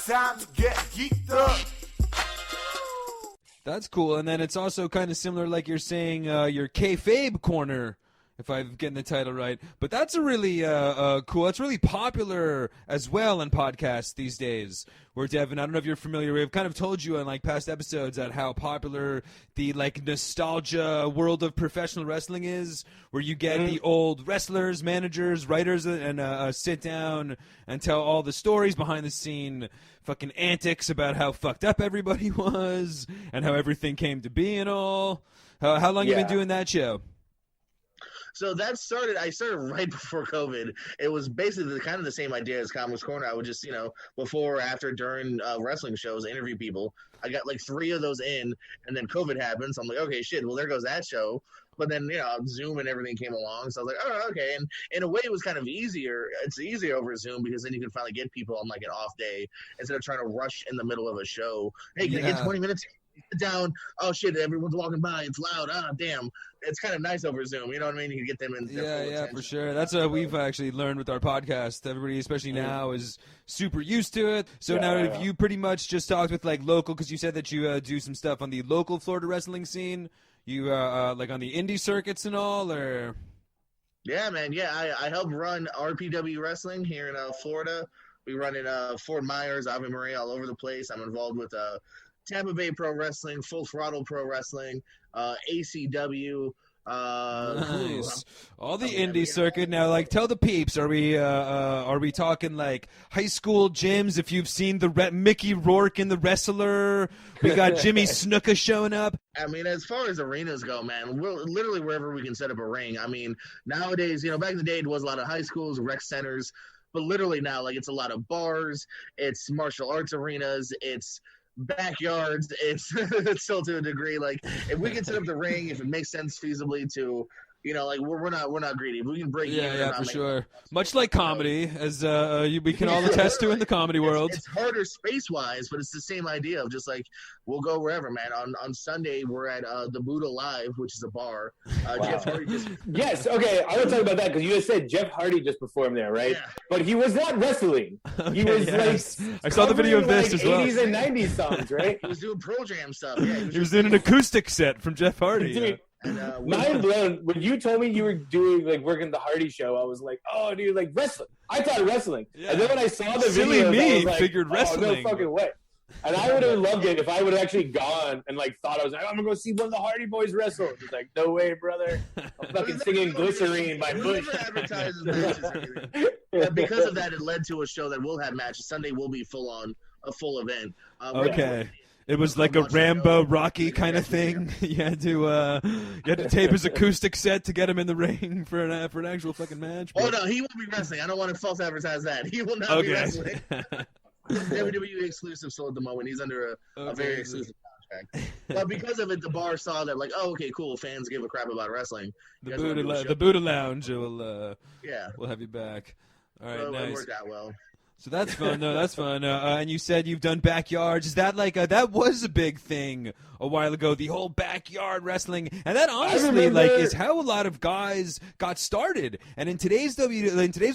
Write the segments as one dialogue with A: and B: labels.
A: Time to get geeked up.
B: That's cool. And then it's also kind of similar, like you're saying, your kayfabe corner, if I'm getting the title right. But that's a really cool. It's really popular as well in podcasts these days. Where Devin, I don't know if you're familiar. We've kind of told you in like past episodes at how popular the like nostalgia world of professional wrestling is, where you get the old wrestlers, managers, writers, and sit down and tell all the stories behind the scene, fucking antics about how fucked up everybody was and how everything came to be and all. How long you been doing that show?
C: So I started right before COVID. It was basically kind of the same idea as Comics Corner. I would just, before, after, during wrestling shows, interview people. I got like 3 of those in, and then COVID happened. So I'm like, okay, shit, well, there goes that show. But then, Zoom and everything came along. So I was like, oh, okay. And in a way, it was kind of easier. It's easier over Zoom because then you can finally get people on like an off day instead of trying to rush in the middle of a show. Hey, can I get 20 minutes? Sit down. Oh shit! Everyone's walking by. It's loud. Ah, damn. It's kind of nice over Zoom. You know what I mean? You can get them in.
B: Yeah, for sure. That's what we've actually learned with our podcast. Everybody, especially now, is super used to it. So now, have you pretty much just talked with like local? Because you said that you do some stuff on the local Florida wrestling scene. You like on the indie circuits and all, or? Yeah,
C: man. Yeah, I help run RPW Wrestling here in Florida. We run in Fort Myers, Ave Maria, all over the place. I'm involved with Tampa Bay Pro Wrestling, Full Throttle Pro Wrestling, ACW.
B: Nice. All the indie circuit. Now, like, tell the peeps, are we talking like high school gyms? If you've seen the Mickey Rourke in The Wrestler, we got Jimmy Snuka showing up.
C: I mean, as far as arenas go, man, we're literally wherever we can set up a ring. I mean, nowadays, back in the day, it was a lot of high schools, rec centers, but literally now, like, it's a lot of bars, it's martial arts arenas, it's backyards. It's still to a degree, like, if we can set up the ring, if it makes sense feasibly to, like, we're not greedy. If we can break even,
B: for sure. Much like comedy, as we can all attest to in the comedy world.
C: It's harder space wise, but it's the same idea of just like, we'll go wherever, man. On Sunday we're at the Buddha Live, which is a bar.
D: Wow.
C: Jeff Hardy just
D: yes, okay. I want to talk about that because you just said Jeff Hardy just performed there, right?
C: Yeah.
D: But he was not wrestling. He was like,
B: I saw the video of this
D: like
B: as well.
D: 80s and 90s songs, right?
C: He was doing Pro Jam stuff. Yeah,
B: he was doing an acoustic set from Jeff Hardy.
D: Dude, mind blown. When you told me you were doing like working the Hardy show, I was like, oh, dude, like wrestling. I thought wrestling. Yeah. And then when I saw the video,
B: me
D: I was like,
B: figured wrestling.
D: No fucking way. And I would have loved it if I would have actually gone and like thought I was like, I'm gonna go see one of the Hardy Boys wrestle. It's like, no way, brother. I'm fucking singing Glycerine by Bush.
C: Never advertises matches or anything. Because of that, it led to a show that will have matches. Sunday will be a full event.
B: Okay. It was like a Rambo Rocky kind of thing. You had to tape his acoustic set to get him in the ring for an actual fucking match.
C: Oh no, he won't be wrestling. I don't want to false advertise that. He will not be wrestling. WWE exclusive still at the moment. He's under a very exclusive contract. But because of it, the bar saw that like, oh, okay, cool. Fans give a crap about wrestling.
B: The Buddha Lounge will we'll have you back. All right, nice.
C: It worked out well.
B: So that's fun. No, that's fun. And you said you've done backyards. Is that like that was a big thing a while ago? The whole backyard wrestling, and that honestly is how a lot of guys got started. And in today's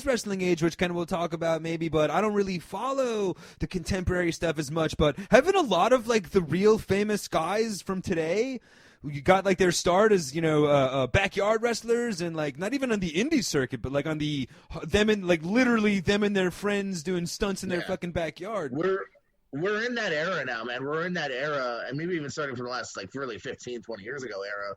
B: wrestling age, which kind of we'll talk about maybe, but I don't really follow the contemporary stuff as much. But haven't a lot of like the real famous guys from today? You got like their start as backyard wrestlers, and like not even on the indie circuit, but like on them and their friends doing stunts in their fucking backyard.
C: We're in that era now, man. We're in that era, and maybe even starting from the last like really 15, 20 years ago era.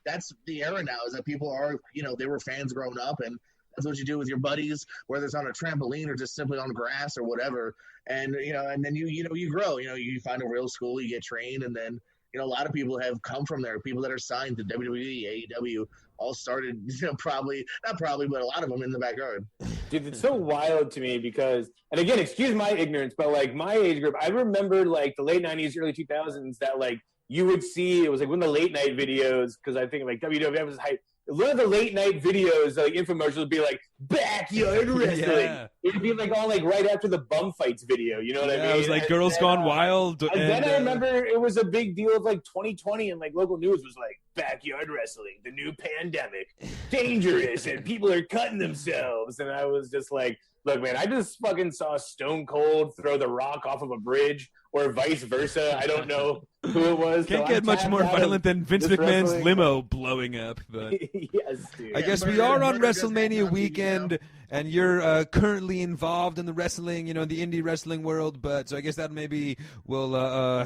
C: That's the era now, is that people are they were fans growing up, and that's what you do with your buddies, whether it's on a trampoline or just simply on grass or whatever. And and then you grow. You find a real school, you get trained, and then. A lot of people have come from there. People that are signed to WWE, AEW, all started, not probably, but a lot of them in the backyard.
D: Dude, it's so wild to me because, and again, excuse my ignorance, but like my age group, I remember like the late 90s, early 2000s that like you would see, it was like one of the late night videos, because I think like WWF was hype. One of the late night videos, like infomercials, would be like backyard wrestling. Yeah. It'd be like all like right after the bum fights video. You know what I mean?
B: It was like Girls Gone Wild.
D: And then I remember it was a big deal of like 2020, and like local news was like backyard wrestling, the new pandemic, dangerous, and people are cutting themselves. And I was just like, Look, man, I just fucking saw Stone Cold throw The Rock off of a bridge, or vice versa. I don't know who it was.
B: Can't
D: so
B: get
D: I'm
B: much
D: tapped
B: more
D: out of
B: violent than Vince
D: this
B: McMahon's
D: wrestling.
B: limo blowing up. But
D: Yes, dude.
B: I guess we
C: murder-
B: are on
C: murder doesn't
B: WrestleMania
C: count,
B: weekend,
C: you
B: and you're currently involved in the wrestling, the indie wrestling world. But so I guess that maybe will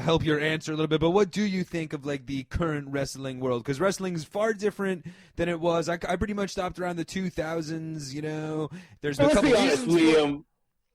B: help your answer a little bit. But what do you think of like the current wrestling world? Because wrestling is far different than it was. I pretty much stopped around the 2000s. There's been a
D: Let's
B: couple
D: be honest,
B: seasons.
D: Liam.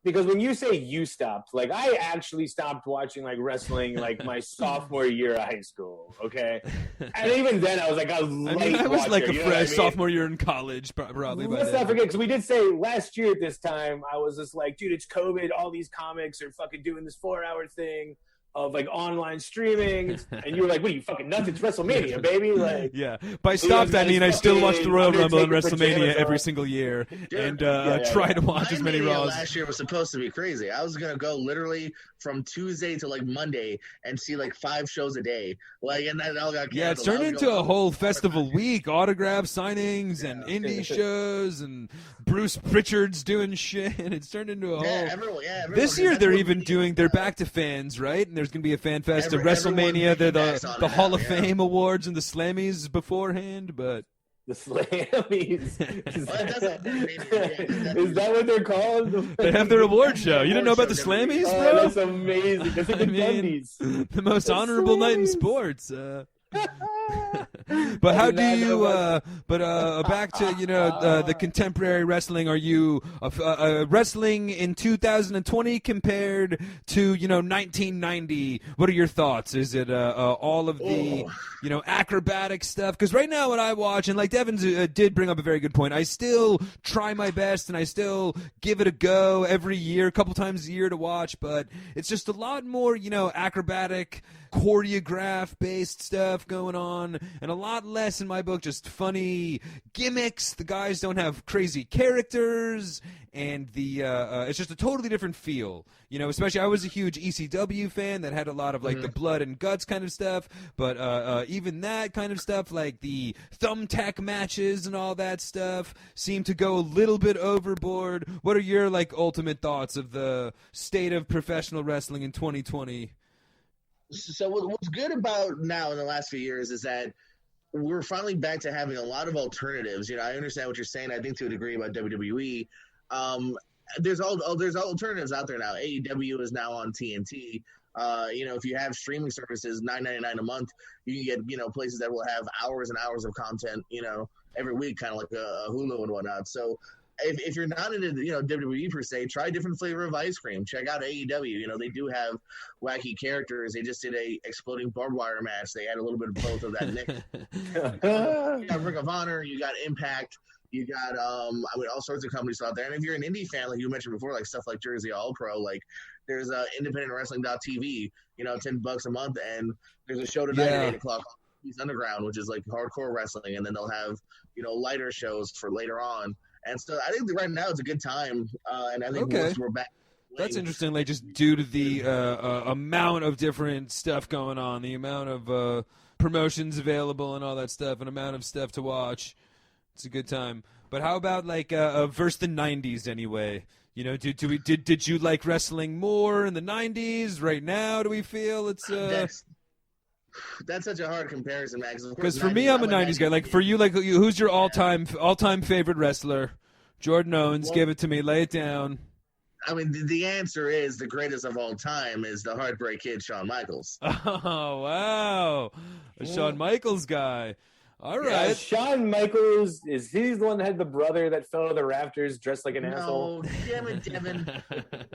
D: Because when you say you stopped, like I actually stopped watching like wrestling like my sophomore year of high school. Okay, and even then I was like a light
B: I was
D: watcher,
B: like a
D: you know what I mean?
B: sophomore year in college, probably. By
D: Let's
B: then.
D: not forget, because we did say last year at this time, I was just like, dude, it's COVID. All these comics are fucking doing this 4-hour thing of like online streaming, and you were like, "What are you fucking nuts? It's WrestleMania, baby!" Like,
B: Yeah, by stopped I mean I still watch the Royal Rumble and
D: Undertaker
B: WrestleMania
D: pajamas
B: every
D: on.
B: single year, and
D: yeah,
B: try to watch as many
C: Mania
B: Raws.
C: last year was supposed to be crazy. I was gonna go literally from Tuesday to like Monday and see like 5 shows a day. Like, and that all got canceled.
B: Yeah, it's
C: I
B: turned
C: was
B: into
C: going
B: a
C: all
B: whole
C: the
B: festival
C: time.
B: week, autograph signings and indie shows and Bruce Pritchard's doing shit. And it's turned into a whole.
C: Everyone.
B: This year
C: That's
B: they're
C: what
B: even
C: we
B: doing.
C: need.
B: They're back to fans, right? And there's gonna be a fan fest at
C: Everyone's
B: WrestleMania. They're
C: backing on
B: the
C: it
B: Hall
C: now,
B: of
C: yeah.
B: Fame awards and the Slammies beforehand, but.
D: the Slammies.
C: That's
D: Is that what they're called?
B: They have their award show. You didn't know about the
C: Award show, WWE.
B: Slammies,
D: Oh,
B: bro?
D: that's amazing. That's like
B: I
D: the
B: mean,
D: Dundies.
B: the most
D: The
B: honorable night in
D: Slammies.
B: sports. But how
D: I
B: do
D: did not
B: you?
D: know
B: Back to the contemporary wrestling. Are you wrestling in 2020 compared to 1990? What are your thoughts? Is it all of the acrobatic stuff? Because right now when I watch, and like Devin did bring up a very good point, I still try my best and I still give it a go every year, a couple times a year to watch. But it's just a lot more acrobatic, choreograph based stuff going on, and a lot less in my book just funny gimmicks. The guys don't have crazy characters, and the it's just a totally different feel. Especially I was a huge ECW fan that had a lot of like the blood and guts kind of stuff, but even that kind of stuff like the thumbtack matches and all that stuff seemed to go a little bit overboard. What are your like ultimate thoughts of the state of professional wrestling in 2020?
C: So what's good about now in the last few years is that we're finally back to having a lot of alternatives. I understand what you're saying. I think to a degree about WWE. There's alternatives out there now. AEW is now on TNT. If you have streaming services, $9.99 a month, you can get places that will have hours and hours of content. Every week, kind of like a Hulu and whatnot. So. If you're not into WWE per se, try a different flavor of ice cream. Check out AEW. They do have wacky characters. They just did a exploding barbed wire match. They had a little bit of both of that mix. You got Ring of Honor. You got Impact. You got all sorts of companies out there. And if you're an indie fan, like you mentioned before, like stuff like Jersey All Pro, like there's independentwrestling.tv. $10 a month, and there's a show tonight at 8:00. East Underground, which is like hardcore wrestling, and then they'll have lighter shows for later on. And so I think that right now it's a good time, and I think once we're back.
B: That's interesting, like just due to the amount of different stuff going on, the amount of promotions available and all that stuff, and amount of stuff to watch. It's a good time. But how about like versus the 90s anyway? Did you like wrestling more in the 90s? Right now, do we feel it's
C: That's such a hard comparison, Max.
B: Because for me, I'm a 90s guy. Like for you, who's your all-time favorite wrestler? Jordan Owens. Give it to me. Lay it down.
C: I mean, the answer is the greatest of all time is the Heartbreak Kid, Shawn Michaels.
B: Oh, wow. A Shawn Michaels guy. All right.
D: Yeah, Shawn Michaels, he's the one that had the brother that fell to the rafters dressed like an asshole?
C: No, damn it, Devin.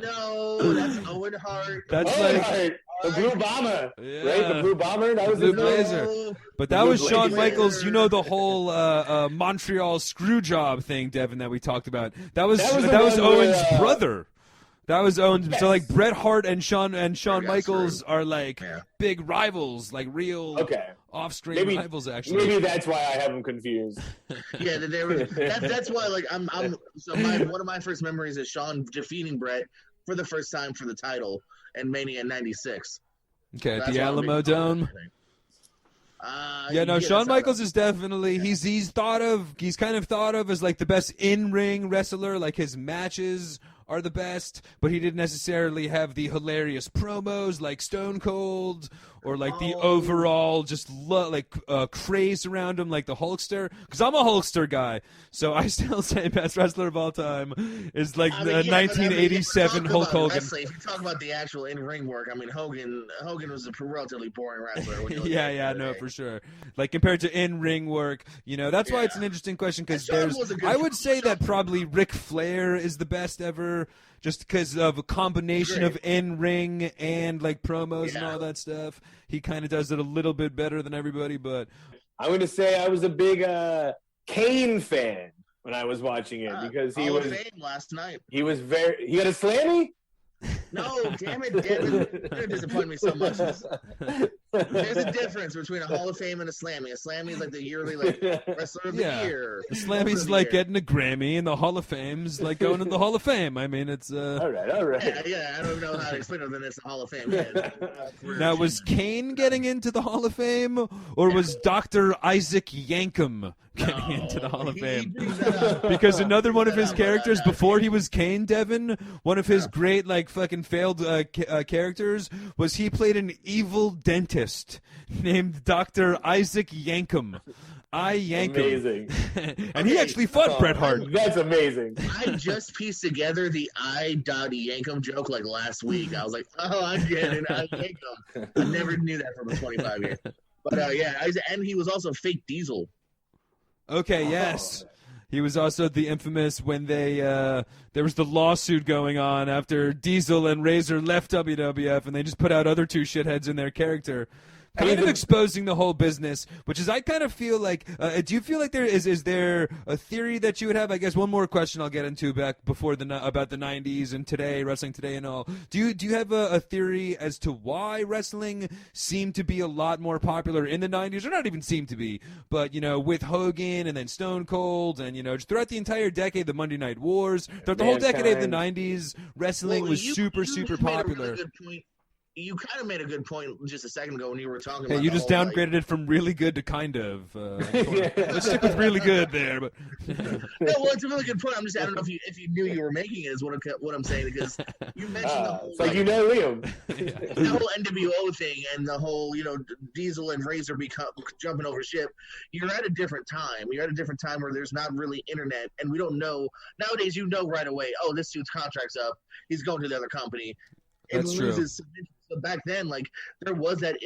C: No, that's Owen Hart.
B: That's
D: Owen
B: like
D: Hart, the Blue Bomber,
B: Yeah.
D: right? The Blue Bomber, that was
B: Blue
D: his name?
B: Blazer.
C: No.
B: But that
D: Blue
B: was Shawn
D: Blazer.
B: Michaels, the whole Montreal screw job thing, Devin, that we talked about. That was
D: That was the one
B: Owens'
D: where,
B: brother. That was Owens.
D: Yes.
B: So like Bret Hart and Shawn Michaels
C: screwed.
B: are like
C: Yeah.
B: big rivals, like real off-screen rivals. Actually,
D: Maybe that's why I have them confused.
C: Yeah, that's why. Like, So one of my first memories is Shawn defeating Bret for the first time for the title in Mania '96.
B: okay,
C: So
B: at
C: that's
B: the
C: why I'm a big
B: Alamo
C: fan,
B: Dome.
C: I think.
B: Yeah, no,
C: that's
B: Shawn
C: how-
B: Michaels is definitely he's kind of thought of as like the best in-ring wrestler. Like his matches are the best, but he didn't necessarily have the hilarious promos like Stone Cold or like the overall just craze around him like the Hulkster. Because I'm a Hulkster guy, so I still say best wrestler of all time is like the 1987 Hulk Hogan.
C: Wrestling, if you talk about the actual in-ring work, I mean, Hogan was a relatively boring wrestler.
B: Yeah, no, for sure. Like compared to in-ring work, that's why it's an interesting question because I would say that probably Ric Flair is the best ever, just because of a combination of in-ring and like promos and all that stuff. He kind of does it a little bit better than everybody, but
D: I'm going to say I was a big Kane fan when I was watching it because he was
C: last night.
D: He was he got a slammy?
C: No, damn it, Devin. You're disappointing me so much. There's a difference between a Hall of Fame and a Slammy. A Slammy is like the yearly wrestler of the year.
B: The Slammy's like getting a Grammy, and the Hall of Fame's like going to the Hall of Fame. I mean, it's
D: all right.
C: Yeah, I don't know how to explain it than it's the Hall of Fame.
B: Now, was Kane getting into the Hall of Fame, or was Dr. Isaac Yankem getting into the Hall of Fame? Because another one of his characters before he was Kane, Devin, one of his great fucking failed characters was he played an evil dentist named Dr. Isaac Yankem. I yank
D: amazing.
B: Him. And he actually fought Bret Hart.
D: That's amazing.
C: I just pieced together the yank him joke last week. I was like, oh, I get it. I yank him. I never knew that from 25 years. But and he was also fake Diesel.
B: Okay, yes. He was also the infamous when there was the lawsuit going on after Diesel and Razor left WWF, and they just put out other two shitheads in their character. Kind of exposing the whole business, which is I kind of feel like. Do you feel like there is there a theory that you would have? I guess one more question I'll get into back before about the '90s and today, wrestling today and all. Do you have a theory as to why wrestling seemed to be a lot more popular in the '90s, or not even seemed to be, but with Hogan and then Stone Cold and just throughout the entire decade, the Monday Night Wars, throughout the whole decade of the '90s, wrestling was super popular.
C: You kind of made a good point just a second ago when you were talking about.
B: Hey, you just downgraded it from really good to kind of. Let's stick with really good there, but.
C: No, well, it's a really good point. I don't know if you knew you were making it is what I'm saying, because you mentioned the whole,
D: it's like Liam.
C: The whole NWO thing and the whole Diesel and Razor jumping over ship. You're at a different time. You're at a different time where there's not really internet, and we don't know nowadays. Right away. Oh, this dude's contract's up. He's going to the other company.
B: That's true.
C: So back then, there was that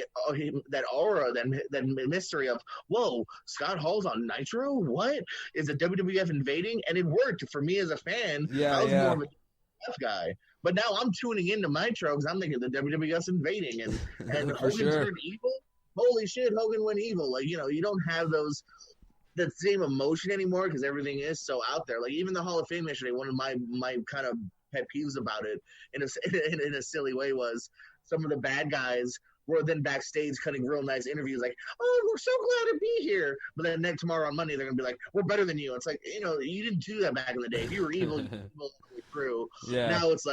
C: aura, that mystery of, whoa, Scott Hall's on Nitro? What? Is the WWF invading? And it worked for me as a fan. I was more of a WWF guy. But now I'm tuning into Nitro because I'm thinking the WWF's invading. And Hogan turned evil? Holy shit, Hogan went evil. You don't have that same emotion anymore because everything is so out there. Even the Hall of Fame yesterday, one of my kind of pet peeves about it in a silly way was some of the bad guys were then backstage cutting real nice interviews oh, we're so glad to be here. But then tomorrow on Monday, they're going to be like, we're better than you. It's you didn't do that back in the day. If you were evil, you were evil through. Yeah. Now it's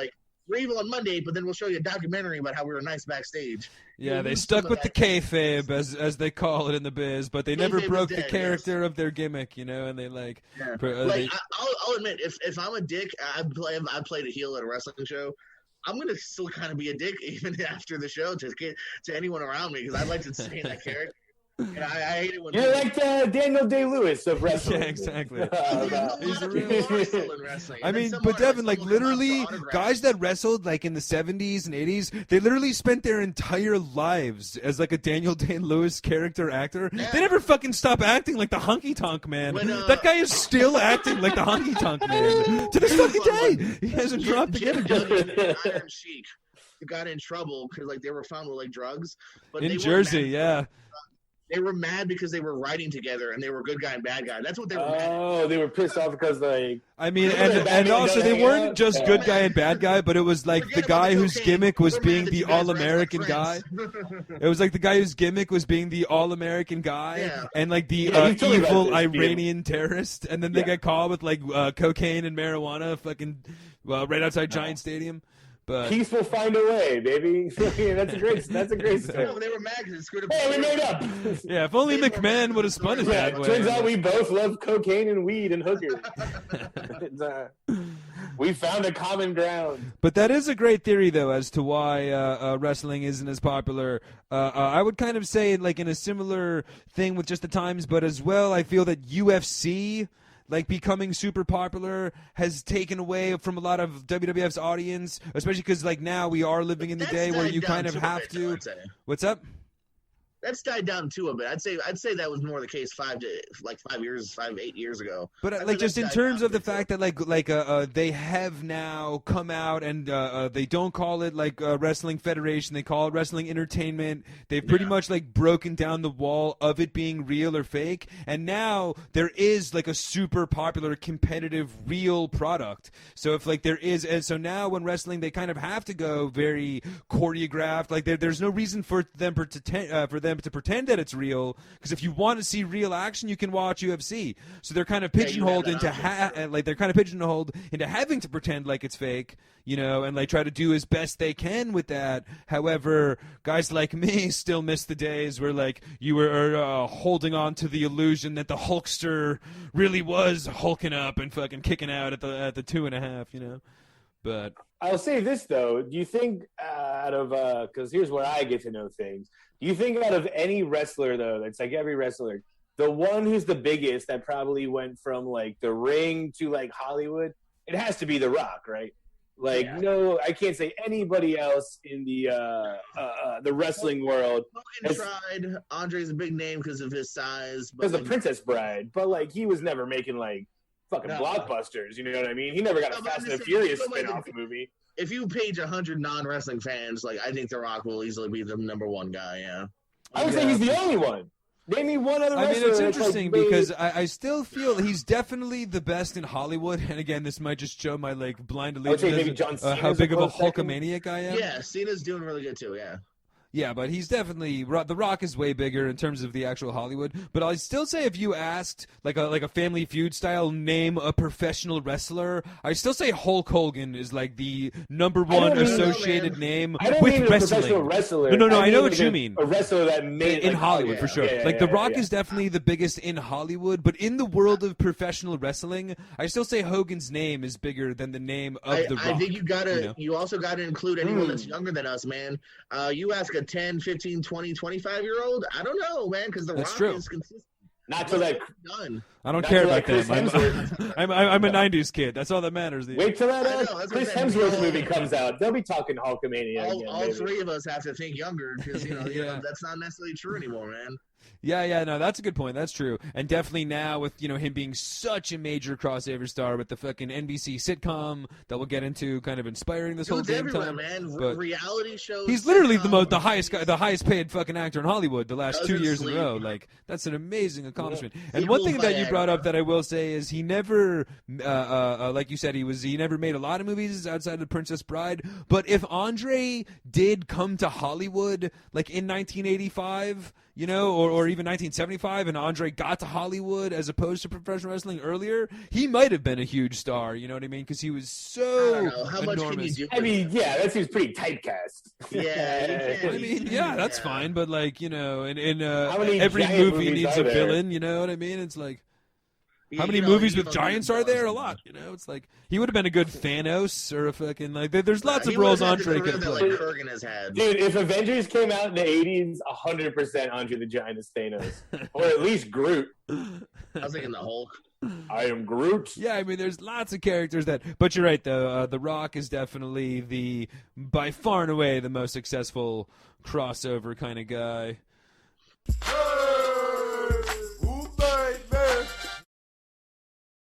C: we're evil on Monday, but then we'll show you a documentary about how we were nice backstage.
B: Yeah, they stuck with the kayfabe, as they call it in the biz, but they never broke the character of their gimmick, and they
C: I'll admit, if I'm a dick, I played a heel at a wrestling show. I'm gonna still kind of be a dick even after the show to anyone around me because I like to stay in that character. And I hate it when
D: you're like Daniel Day-Lewis of wrestling.
B: Yeah, exactly.
C: He's a real wrestler in wrestling.
B: I mean, but Devin, literally, guys that wrestled in the 70s and 80s, they literally spent their entire lives as a Daniel Day-Lewis character actor. Yeah. They never fucking stop acting like the Honky Tonk Man. That guy is still acting like the Honky Tonk Man to this fucking day. He hasn't dropped the gimmick.
C: Iron Sheik got in trouble because they were found with drugs. But
B: in Jersey, yeah.
C: They were mad because they were writing together and they were good guy and bad guy. That's what they were mad at.
D: Oh, they were pissed off because
B: I mean, and also they weren't just good guy and bad guy, but it was the guy whose gimmick was being the all-American guy. It was the guy whose gimmick was being the all-American guy and the evil Iranian terrorist, and then they got caught with cocaine and marijuana right outside Giant Stadium. But
D: peace will find a way, baby. That's a great story.
C: No, they were mad because it screwed up.
D: Hey, we made up.
B: Yeah, if only McMahon would have spun it that way.
D: Turns out we both love cocaine and weed and hookers. We found a common ground.
B: But that is a great theory, though, as to why wrestling isn't as popular. I would kind of say, like, in a similar thing with just the times, but as well, I feel that UFC, like, becoming super popular has taken away from a lot of WWF's audience, especially because, like, now we are living in the day where you kind of have to. What's up?
C: That's died down too a bit. I'd say that was more the case 8 years ago.
B: But like just in terms of the fact that they have now come out and they don't call it like Wrestling Federation, they call it Wrestling Entertainment. They've pretty much like broken down the wall of it being real or fake, and now there is like a super popular competitive real product. So if like there is, and so now when wrestling they kind of have to go very choreographed. Like there's no reason for them to pretend that it's real, because if you want to see real action, you can watch UFC. So they're kind of pigeonholed into having to pretend like it's fake, you know, and like try to do as best they can with that. However, guys like me still miss the days where like you were holding on to the illusion that the Hulkster really was hulking up and fucking kicking out at the 2.5, you know. But
D: I'll say this though: do you think out of because here's where I get to know things. Do you think out of any wrestler though, that's like every wrestler, the one who's the biggest that probably went from like the ring to like Hollywood, it has to be The Rock, right? Like no, I can't say anybody else in the wrestling world.
C: Hogan tried. Andre's a big name because of his size.
D: Because the Princess Bride, but like he was never making like fucking blockbusters, you know what I mean? He never got a Fast and the Furious spin-off movie.
C: If you page 100 non-wrestling fans, like I think The Rock will easily be the number one guy. Yeah,
D: I would say he's the only one. Name me one other wrestler.
B: I mean, it's interesting because I still feel he's definitely the best in Hollywood. And again, this might just show my like blind allegiance. How big of a Hulkamaniac I am.
C: Yeah, Cena's doing really good too. Yeah.
B: Yeah, but he's definitely The Rock is way bigger in terms of the actual Hollywood. But I'd still say if you asked like a Family Feud style name a professional wrestler, I still say Hulk Hogan is like the number one associated name with wrestling. No, I know what you mean.
D: A wrestler that made
B: in Hollywood for sure. Like The Rock is definitely the biggest in Hollywood, but in the world of professional wrestling, I still say Hogan's name is bigger than the name of The Rock.
C: I think you also gotta include anyone that's younger than us, man. You ask a 10, 15, 20, 25-year-old? I don't know, man, because The Rock is consistent.
D: Not till that
C: done.
B: I don't care about them. I'm a 90s kid. That's all that matters.
D: Wait till that Chris Hemsworth movie comes out. They'll be talking Hulkamania.
C: All three of us have to think younger because you know that's not necessarily true anymore, man.
B: Yeah, no, that's a good point. That's true. And definitely now with, him being such a major crossover star with the fucking NBC sitcom that we'll get into kind of inspiring this whole damn time.
C: Man. Reality shows.
B: He's literally the highest paid fucking actor in Hollywood the last 2 years in a row. Like, that's an amazing accomplishment. Yeah. And one thing that you brought up that I will say is he never, like you said, he never made a lot of movies outside of The Princess Bride. But if Andre did come to Hollywood, like in 1985, or even 1975, and Andre got to Hollywood as opposed to professional wrestling earlier, he might have been a huge star. You know what I mean? Because he was so
C: I don't know. How
B: enormous.
C: Much can you do?
D: I mean, yeah, that seems pretty typecast.
C: Yeah,
B: I mean, yeah, that's fine. But like, in every movie needs a villain. You know what I mean? It's like. How many movies with giants are there? A lot, It's like he would have been a good Thanos or a fucking like. There's lots of roles Andre could play.
C: Like Kurgan has had.
D: Dude, if Avengers came out in the '80s, 100% Andre the Giant is Thanos, or at least Groot.
C: I was thinking the Hulk.
D: I am Groot.
B: Yeah, I mean, there's lots of characters that. But you're right, though. The Rock is definitely by far and away the most successful crossover kind of guy.